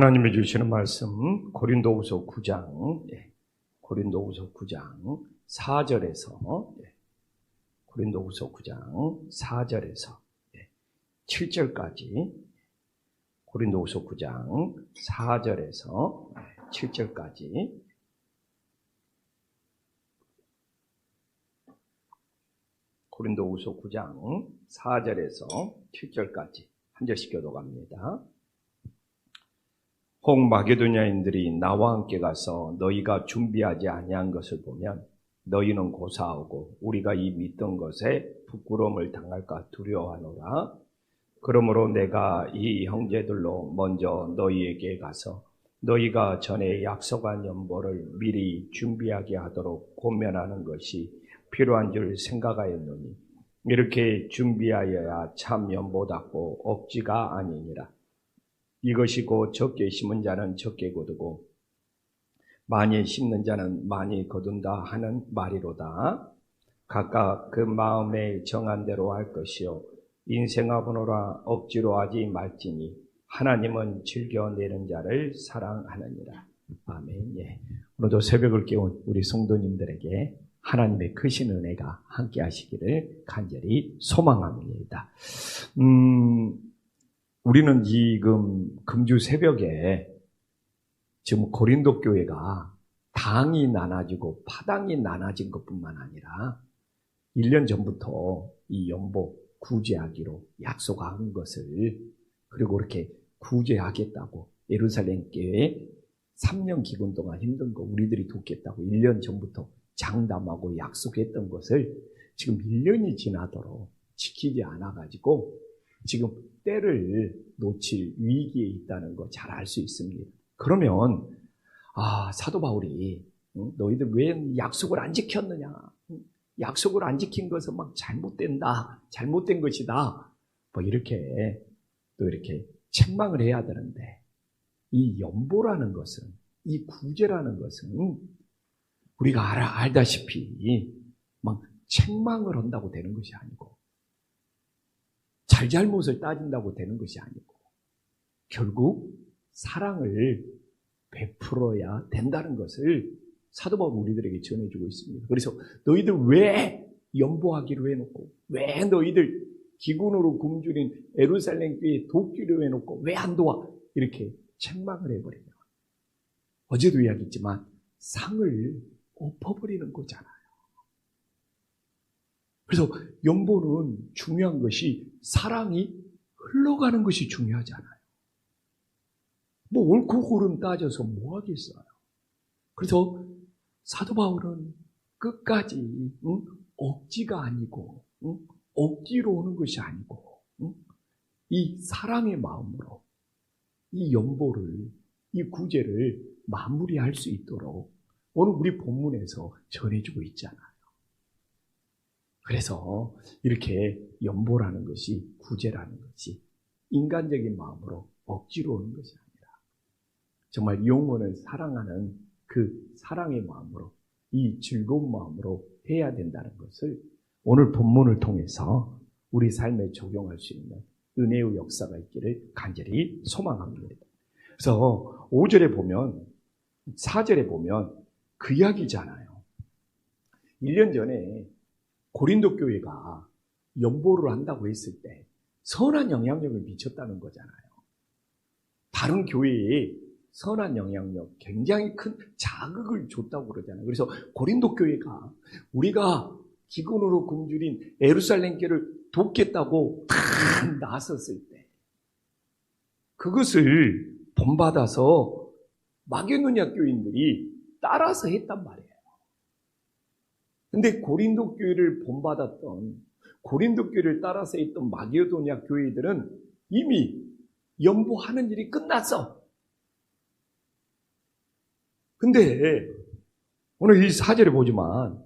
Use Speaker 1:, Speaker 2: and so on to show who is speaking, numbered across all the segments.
Speaker 1: 하나님이 주시는 말씀 고린도후서 9장 고린도후서 9장 4절에서 고린도후서 9장 4절에서 7절까지 고린도후서 9장 4절에서 7절까지 고린도후서 9장 4절에서 7절까지 한 절씩 교독합니다. 혹 마게도냐인들이 나와 함께 가서 너희가 준비하지 아니한 것을 보면 너희는 고사하고 우리가 이 믿던 것에 부끄러움을 당할까 두려워하노라. 그러므로 내가 이 형제들로 먼저 너희에게 가서 너희가 전에 약속한 연보를 미리 준비하게 하도록 권면하는 것이 필요한 줄 생각하였노니 이렇게 준비하여야 참 연보답고 억지가 아니니라. 이것이 곧 적게 심은 자는 적게 거두고 많이 심는 자는 많이 거둔다 하는 말이로다. 각각 그 마음에 정한 대로 할 것이요 인생하보노라 억지로 하지 말지니 하나님은 즐겨내는 자를 사랑하느니라. 아멘. 오늘도 새벽을 깨운 우리 성도님들에게 하나님의 크신 은혜가 함께 하시기를 간절히 소망합니다. 우리는 지금 금주 새벽에 지금 고린도 교회가 당이 나눠지고 파당이 나눠진 것뿐만 아니라 1년 전부터 이 연보 구제하기로 약속한 것을 그리고 이렇게 구제하겠다고 예루살렘 교회에 3년 기간 동안 힘든 거 우리들이 돕겠다고 1년 전부터 장담하고 약속했던 것을 지금 1년이 지나도록 지키지 않아가지고 지금 때를 놓칠 위기에 있다는 거 잘 알 수 있습니다. 그러면 사도 바울이 너희들 왜 약속을 안 지켰느냐? 약속을 안 지킨 것은 막 잘못된 것이다. 뭐 이렇게 또 이렇게 책망을 해야 되는데 이 연보라는 것은 이 구제라는 것은 우리가 알다시피 막 책망을 한다고 되는 것이 아니고 잘잘못을 따진다고 되는 것이 아니고 결국 사랑을 베풀어야 된다는 것을 사도 바울은 우리들에게 전해주고 있습니다. 그래서 너희들 왜 연보하기로 해놓고 왜 너희들 기근으로 굶주린 예루살렘 교회에 돕기로 해놓고 왜 안 도와? 이렇게 책망을 해버리면 어제도 이야기했지만 상을 엎어버리는 거잖아요. 그래서 연보는 중요한 것이 사랑이 흘러가는 것이 중요하잖아요. 뭐 옳고 그름 따져서 뭐 하겠어요. 그래서 사도 바울은 끝까지 억지가 아니고 억지로 오는 것이 아니고 이 사랑의 마음으로 이 연보를 이 구제를 마무리할 수 있도록 오늘 우리 본문에서 전해주고 있잖아요. 그래서 이렇게 연보라는 것이 구제라는 것이 인간적인 마음으로 억지로 오는 것이 아니라 정말 영혼을 사랑하는 그 사랑의 마음으로 이 즐거운 마음으로 해야 된다는 것을 오늘 본문을 통해서 우리 삶에 적용할 수 있는 은혜의 역사가 있기를 간절히 소망합니다. 그래서 5절에 보면 4절에 보면 그 이야기잖아요. 1년 전에 고린도 교회가 연보를 한다고 했을 때 선한 영향력을 미쳤다는 거잖아요. 다른 교회에 선한 영향력, 굉장히 큰 자극을 줬다고 그러잖아요. 그래서 고린도 교회가 우리가 기근으로 굶주린 예루살렘 교회를 돕겠다고 탁 나섰을 때 그것을 본받아서 마게도냐 교인들이 따라서 했단 말이에요. 근데 고린도 교회를 본받았던 고린도 교회를 따라서 했던 마게도냐 교회들은 이미 연보하는 일이 끝났어. 근데 오늘 이 4절에 보지만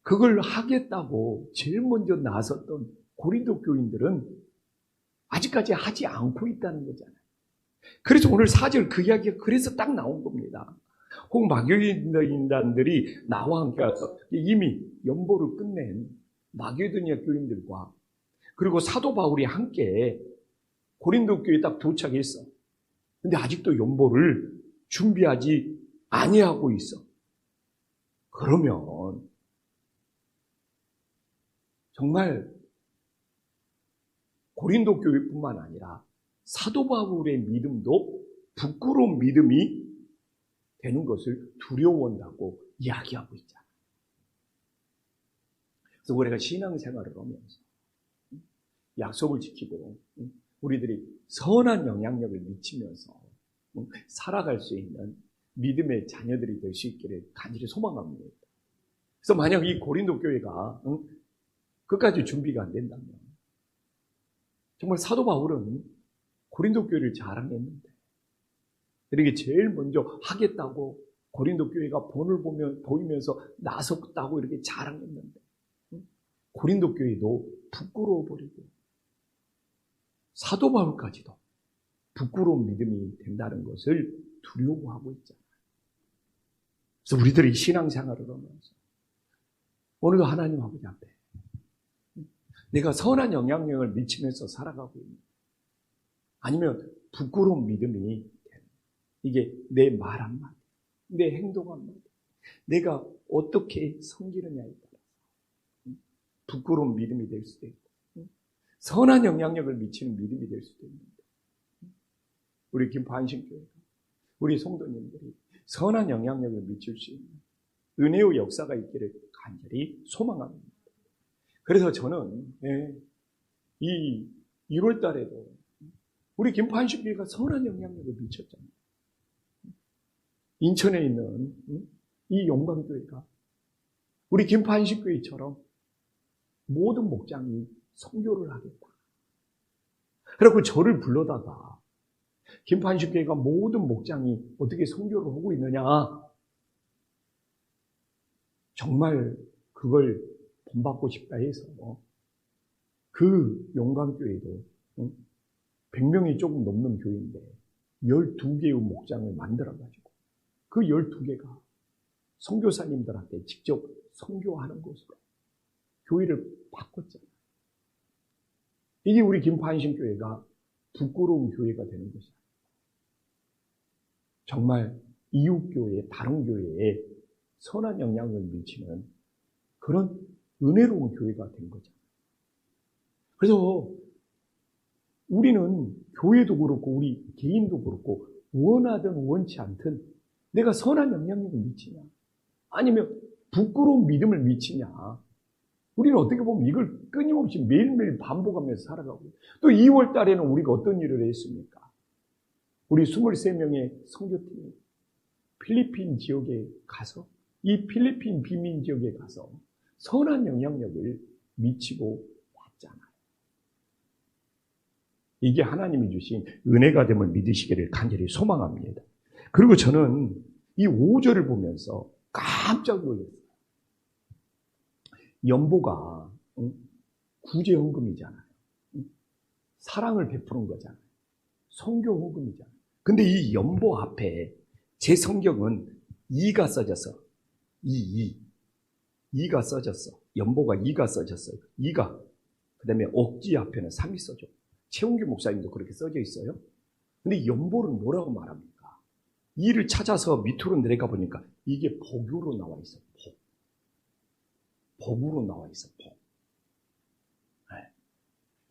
Speaker 1: 그걸 하겠다고 제일 먼저 나섰던 고린도 교인들은 아직까지 하지 않고 있다는 거잖아요. 그래서 오늘 4절 그 이야기가 그래서 딱 나온 겁니다. 혹 마게도냐인들이 나와 함께 와서 이미 연보를 끝낸 마게도냐 교인들과 그리고 사도 바울이 함께 고린도 교회에 딱 도착했어. 근데 아직도 연보를 준비하지 아니하고 있어. 그러면 정말 고린도 교회뿐만 아니라 사도 바울의 믿음도 부끄러운 믿음이 되는 것을 두려워한다고 이야기하고 있잖아. 그래서 우리가 신앙생활을 하면서 약속을 지키고 우리들이 선한 영향력을 미치면서 살아갈 수 있는 믿음의 자녀들이 될 수 있기를 간절히 소망합니다. 그래서 만약 이 고린도 교회가 끝까지 준비가 안 된다면 정말 사도 바울은 고린도 교회를 자랑했는데 이렇게 제일 먼저 하겠다고 고린도 교회가 본을 보이면서 나섰다고 이렇게 자랑했는데 고린도 교회도 부끄러워버리고 사도 바울까지도 부끄러운 믿음이 된다는 것을 두려워하고 있잖아요. 그래서 우리들이 신앙생활을 하면서 오늘도 하나님 아버지 앞에 내가 선한 영향력을 미치면서 살아가고 있는, 아니면 부끄러운 믿음이 되는, 이게 내 말 한마디, 내 행동 한마디, 내가 어떻게 섬기느냐에 따라서 부끄러운 믿음이 될 수도 있고 선한 영향력을 미치는 믿음이 될 수도 있는데, 우리 김포안심교회가 우리 성도님들이 선한 영향력을 미칠 수 있는 은혜의 역사가 있기를 간절히 소망합니다. 그래서 저는 이 1월 달에도 우리 김포안식교회가 선한 영향력을 미쳤잖아요. 인천에 있는 이 용광교회가 우리 김포안식교회처럼 모든 목장이 선교를 하겠다. 그리고 저를 불러다가 김포안식교회가 모든 목장이 어떻게 선교를 하고 있느냐, 정말 그걸 본받고 싶다 해서 그 용광교회도 100명이 조금 넘는 교회인데 12개의 목장을 만들어가지고 그 12개가 선교사님들한테 직접 선교하는 곳으로 교회를 바꿨잖아요. 이게 우리 김포안심교회가 부끄러운 교회가 되는 것이야. 정말 이웃교회, 다른 교회에 선한 영향을 미치는 그런 은혜로운 교회가 된 거잖아요. 그래서 우리는 교회도 그렇고 우리 개인도 그렇고 원하든 원치 않든 내가 선한 영향력을 미치냐, 아니면 부끄러운 믿음을 미치냐, 우리는 어떻게 보면 이걸 끊임없이 매일매일 반복하면서 살아가고, 또 2월 달에는 우리가 어떤 일을 했습니까? 우리 23명의 선교팀이 필리핀 지역에 가서, 이 필리핀 비민 지역에 가서 선한 영향력을 미치고 왔잖아요. 이게 하나님이 주신 은혜가 됨을 믿으시기를 간절히 소망합니다. 그리고 저는 이 5절을 보면서 깜짝 놀랐어요. 연보가 구제헌금이잖아요. 사랑을 베푸는 거잖아요. 선교헌금이잖아요. 근데 이 연보 앞에 제 성경은 2가 써졌어. 2가 써졌어. 연보가 2가 써졌어요. 2가. 그 다음에 억지 앞에는 3이 써져. 최홍규 목사님도 그렇게 써져 있어요. 근데 연보는 뭐라고 말합니까? 2를 찾아서 밑으로 내려가 보니까 이게 복으로 나와 있어. 복. 복으로 나와 있어. 복. 네.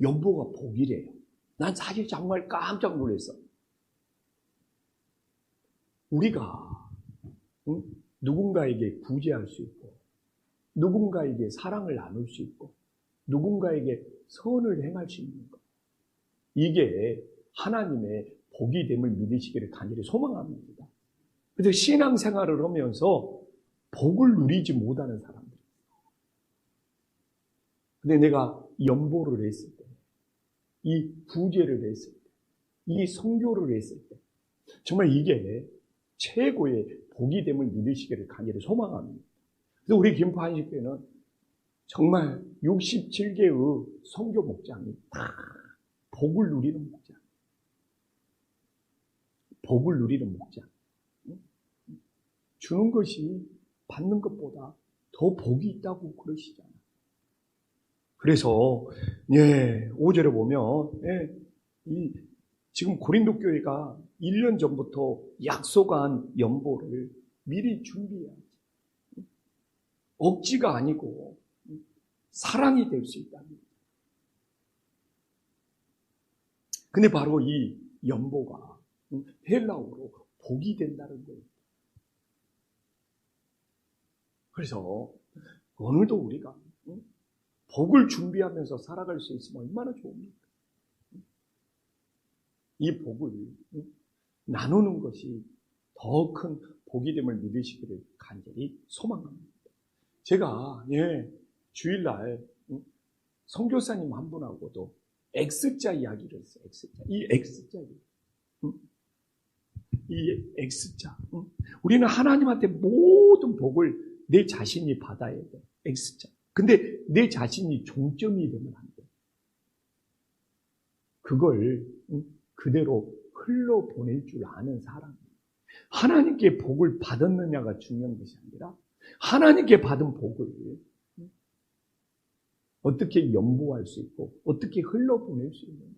Speaker 1: 연보가 복이래요. 난 사실 정말 깜짝 놀랐어. 우리가 누군가에게 구제할 수 있고, 누군가에게 사랑을 나눌 수 있고, 누군가에게 선을 행할 수 있는 것, 이게 하나님의 복이 됨을 믿으시기를 간절히 소망합니다. 그래서 신앙생활을 하면서 복을 누리지 못하는 사람들, 근데 내가 연보를 했을 때, 이 구제를 했을 때, 이 선교를 했을 때, 정말 이게 최고의 복이 됨을 믿으시기를 간절히 소망합니다. 그래서 우리 김포안식교회는 정말 67개의 선교 목장이 다 복을 누리는 목장. 복을 누리는 목장. 주는 것이 받는 것보다 더 복이 있다고 그러시잖아요. 그래서 5절에 보면 이 지금 고린도 교회가 1년 전부터 약속한 연보를 미리 준비해야지. 억지가 아니고 사랑이 될 수 있다는 거예요. 근데 바로 이 연보가 헬라어로 복이 된다는 거예요. 그래서 오늘도 우리가 복을 준비하면서 살아갈 수 있으면 얼마나 좋습니까? 이 복을 나누는 것이 더 큰 복이 됨을 믿으시기를 간절히 소망합니다. 제가 주일날 선교사님 한 분하고도 X자 이야기를 했어요. X자. 이 X자. 이 X자. 우리는 하나님한테 모든 복을 내 자신이 받아야 돼. X자. 근데 내 자신이 종점이 되면 안 돼. 그걸 그대로 흘러보낼 줄 아는 사람. 하나님께 복을 받았느냐가 중요한 것이 아니라 하나님께 받은 복을 어떻게 연보할 수 있고 어떻게 흘러보낼 수 있느냐.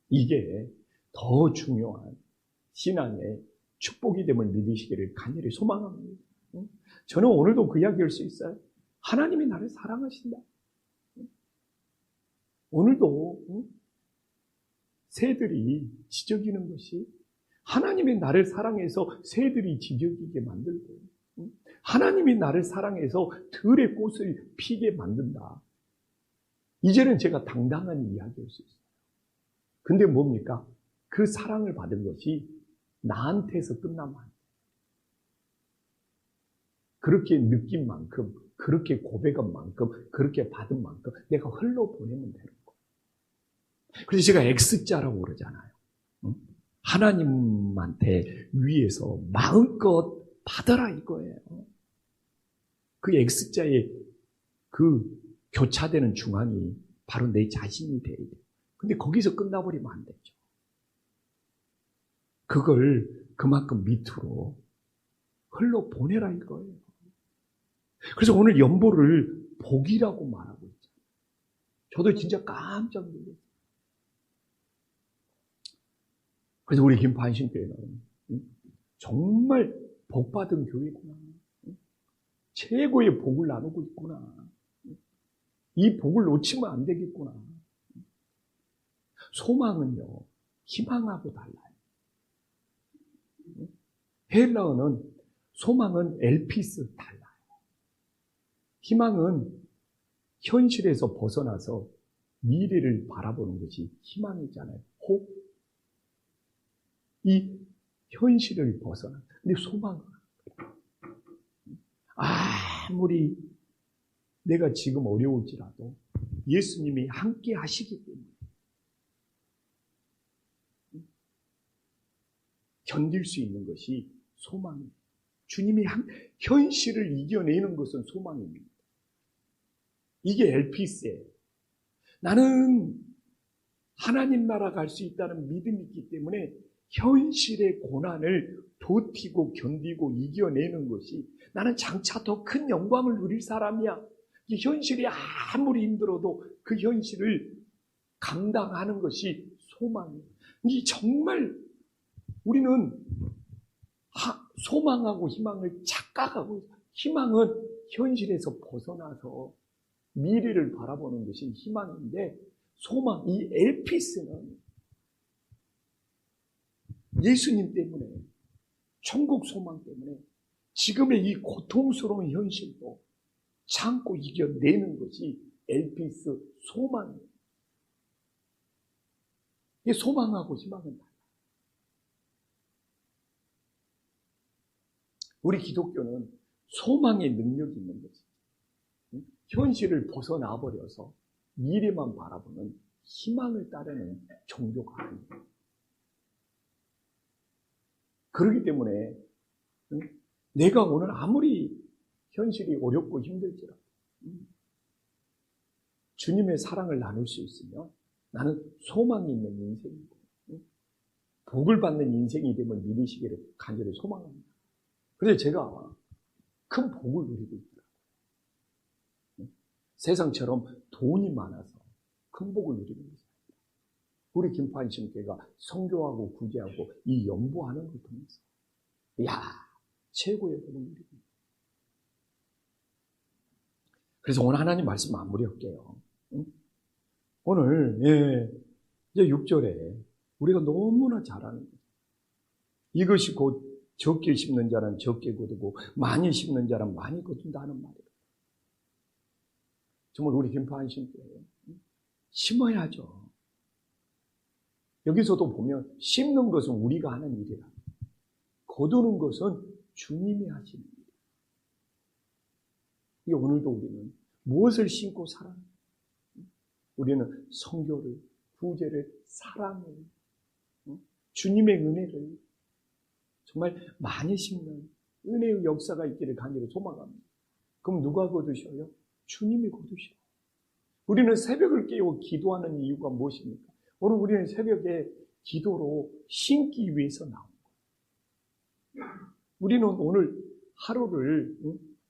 Speaker 1: 이게 더 중요한 신앙의 축복이 됨을 믿으시기를 간절히 소망합니다. 저는 오늘도 그 이야기할 수 있어요. 하나님이 나를 사랑하신다. 오늘도 새들이 지저귀는 것이 하나님이 나를 사랑해서 새들이 지저귀게 만들고 하나님이 나를 사랑해서 들의 꽃을 피게 만든다. 이제는 제가 당당한 이야기할 수 있어요. 근데 뭡니까? 그 사랑을 받은 것이 나한테서 끝나면 안 돼요. 그렇게 느낀 만큼, 그렇게 고백한 만큼, 그렇게 받은 만큼 내가 흘러보내면 되는 거예요. 그래서 제가 X자라고 그러잖아요. 하나님한테 위에서 마음껏 받아라 이거예요. 그 X자의 그 교차되는 중앙이 바로 내 자신이 돼야 돼요. 근데 거기서 끝나버리면 안 되죠. 그걸 그만큼 밑으로 흘러보내라 이거예요. 그래서 오늘 연보를 복이라고 말하고 있죠. 저도 진짜 깜짝 놀랐어요. 그래서 우리 김판신교회는 정말 복받은 교회구나. 최고의 복을 나누고 있구나. 이 복을 놓치면 안 되겠구나. 소망은요, 희망하고 달라요. 헬라어는 소망은 엘피스 달라요. 희망은 현실에서 벗어나서 미래를 바라보는 것이 희망이잖아요. 호. 이 현실을 벗어나. 근데 소망은 아무리 내가 지금 어려울지라도 예수님이 함께 하시기 때문에 견딜 수 있는 것이 소망이에요. 주님이 현실을 이겨내는 것은 소망입니다. 이게 엘피스예요. 나는 하나님 나라 갈 수 있다는 믿음이 있기 때문에 현실의 고난을 버티고 견디고 이겨내는 것이 나는 장차 더 큰 영광을 누릴 사람이야. 이 현실이 아무리 힘들어도 그 현실을 감당하는 것이 소망이에요. 이 정말 우리는 소망하고 희망을 착각하고 희망은 현실에서 벗어나서 미래를 바라보는 것이 희망인데 소망, 이 엘피스는 예수님 때문에 천국 소망 때문에 지금의 이 고통스러운 현실도 참고 이겨내는 것이 엘피스 소망이에요. 이 소망하고 희망은 달라요. 우리 기독교는 소망의 능력이 있는 거지. 현실을 벗어나 버려서 미래만 바라보는 희망을 따르는 종교가 아니에요. 그렇기 때문에 내가 오늘 아무리 현실이 어렵고 힘들지라도 주님의 사랑을 나눌 수 있으면 나는 소망이 있는 인생이고 복을 받는 인생이 됨을 믿으시기를 간절히 소망합니다. 그래서 제가 큰 복을 누리고 있더라고요. 세상처럼 돈이 많아서 큰 복을 누리는 것입니다. 우리 김판신교회가 선교하고 구제하고 이 연보하는 걸 통해서 이야 최고의 복을 누립니다. 그래서 오늘 하나님 말씀 마무리할게요. 응? 오늘 이제 6절에 우리가 너무나 잘 아는 거예요. 이것이 곧 적게 심는 자는 적게 거두고 많이 심는 자는 많이 거둔다 하는 말이에요. 정말 우리 김판신교회 심어야죠. 여기서도 보면 심는 것은 우리가 하는 일이라 거두는 것은 주님이 하시는 일이에요. 이게 오늘도 우리는 무엇을 심고 살아요? 우리는 선교를, 구제를, 사랑을, 주님의 은혜를 정말 많이 심는 은혜의 역사가 있기를 간절히 소망합니다. 그럼 누가 거두셔요? 주님이 거두셔요. 우리는 새벽을 깨워 기도하는 이유가 무엇입니까? 오늘 우리는 새벽에 기도로 심기 위해서 나온 거예요. 우리는 오늘 하루를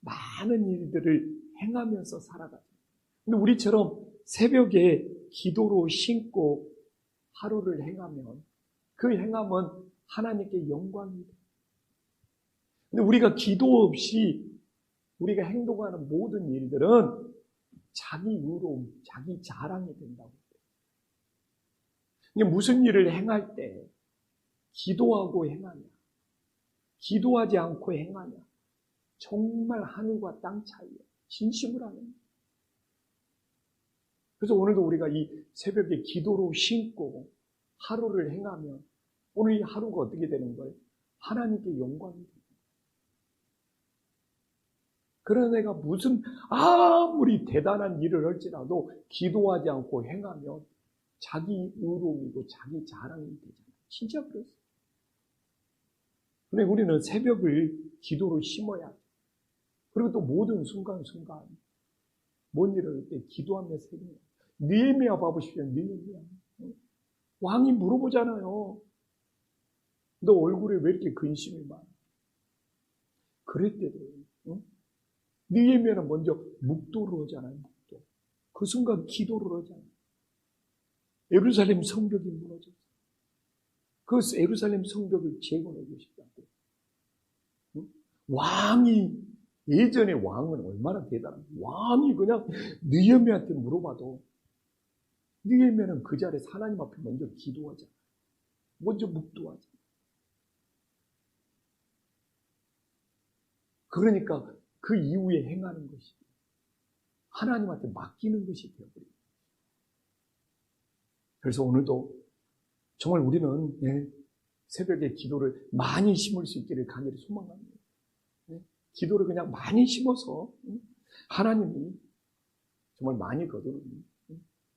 Speaker 1: 많은 일들을 행하면서 살아가죠. 근데 우리처럼 새벽에 기도로 심고 하루를 행하면 그 행함은 하나님께 영광이 돼요. 근데 우리가 기도 없이 우리가 행동하는 모든 일들은 자기 의로움, 자기 자랑이 된다고. 이게 무슨 일을 행할 때 기도하고 행하냐, 기도하지 않고 행하냐, 정말 하늘과 땅 차이예요. 진심을 하는 거예요. 그래서 오늘도 우리가 이 새벽에 기도로 심고 하루를 행하면 오늘 이 하루가 어떻게 되는 거예요? 하나님께 영광이 돼요. 그런 애가 무슨 아무리 대단한 일을 할지라도 기도하지 않고 행하면 자기 의로움이고 자기 자랑이 되잖아요. 진짜 그렇어요. 근데 우리는 새벽을 기도로 심어야 돼요. 그리고 또 모든 순간순간 뭔 일을 할 때 기도하면서 해요. 느헤미야 봐보십시오. 느헤미야. 왕이 물어보잖아요. 너 얼굴에 왜 이렇게 근심이 많아? 그럴 때도 느헤미야는 먼저 묵도를 하잖아요. 묵도. 그 순간 기도를 하잖아요. 예루살렘 성벽이 무너졌어요. 그 예루살렘 성벽을 재건해 주시다고. 왕이 예전에 왕은 얼마나 대단한 왕이 그냥 느헤미야한테 물어봐도 느헤미야는 그 자리에서 하나님 앞에 먼저 기도하잖아요. 먼저 묵도하잖아요. 그러니까 그 이후에 행하는 것이 하나님한테 맡기는 것이 되어버립니다. 그래서 오늘도 정말 우리는 새벽에 기도를 많이 심을 수 있기를 간절히 소망합니다. 기도를 그냥 많이 심어서 하나님이 정말 많이 거두는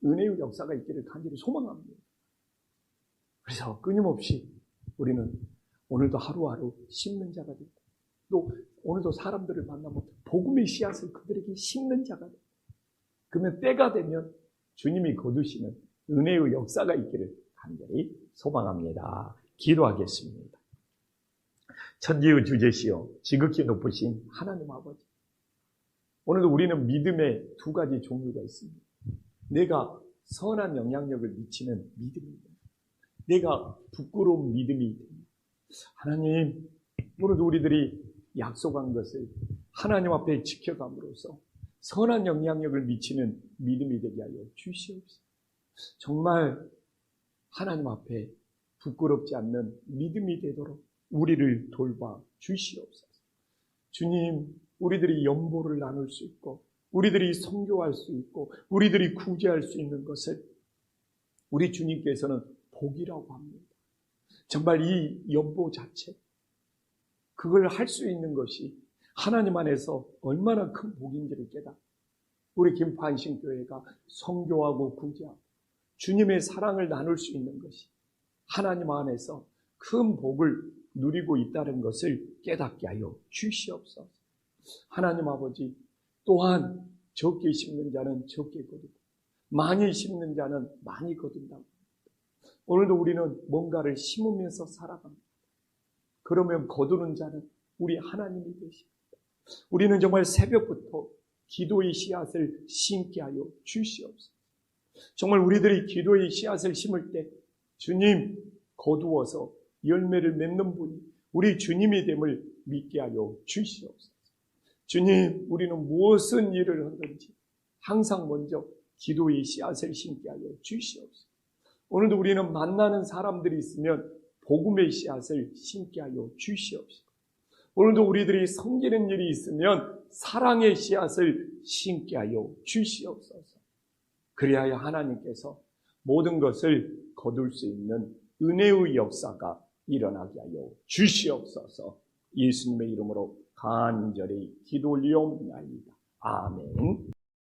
Speaker 1: 은혜의 역사가 있기를 간절히 소망합니다. 그래서 끊임없이 우리는 오늘도 하루하루 심는 자가 되고 또 오늘도 사람들을 만나면 복음의 씨앗을 그들에게 심는 자가 되고 그러면 때가 되면 주님이 거두시는 은혜의 역사가 있기를 간절히 소망합니다. 기도하겠습니다. 천지의 주제시여 지극히 높으신 하나님 아버지, 오늘도 우리는 믿음의 두 가지 종류가 있습니다. 내가 선한 영향력을 미치는 믿음입니다. 내가 부끄러운 믿음이 됩니다. 하나님, 오늘도 우리들이 약속한 것을 하나님 앞에 지켜감으로써 선한 영향력을 미치는 믿음이 되게 하여 주시옵소서. 정말 하나님 앞에 부끄럽지 않는 믿음이 되도록 우리를 돌봐 주시옵소서. 주님, 우리들이 연보를 나눌 수 있고 우리들이 선교할 수 있고 우리들이 구제할 수 있는 것을 우리 주님께서는 복이라고 합니다. 정말 이 연보 자체, 그걸 할 수 있는 것이 하나님 안에서 얼마나 큰 복인지를 깨닫고 우리 김판신교회가 선교하고 구제하고 주님의 사랑을 나눌 수 있는 것이 하나님 안에서 큰 복을 누리고 있다는 것을 깨닫게 하여 주시옵소서. 하나님 아버지, 또한 적게 심는 자는 적게 거두고 많이 심는 자는 많이 거둔다고. 오늘도 우리는 뭔가를 심으면서 살아갑니다. 그러면 거두는 자는 우리 하나님이 되십니다. 우리는 정말 새벽부터 기도의 씨앗을 심게 하여 주시옵소서. 정말 우리들이 기도의 씨앗을 심을 때 주님, 거두어서 열매를 맺는 분이 우리 주님이 됨을 믿게 하여 주시옵소서. 주님, 우리는 무엇은 일을 하든지 항상 먼저 기도의 씨앗을 심게 하여 주시옵소서. 오늘도 우리는 만나는 사람들이 있으면 복음의 씨앗을 심게 하여 주시옵소서. 오늘도 우리들이 섬기는 일이 있으면 사랑의 씨앗을 심게 하여 주시옵소서. 그리하여 하나님께서 모든 것을 거둘 수 있는 은혜의 역사가 일어나게 하여 주시옵소서. 예수님의 이름으로 간절히 기도 올리옵나이다. 아멘.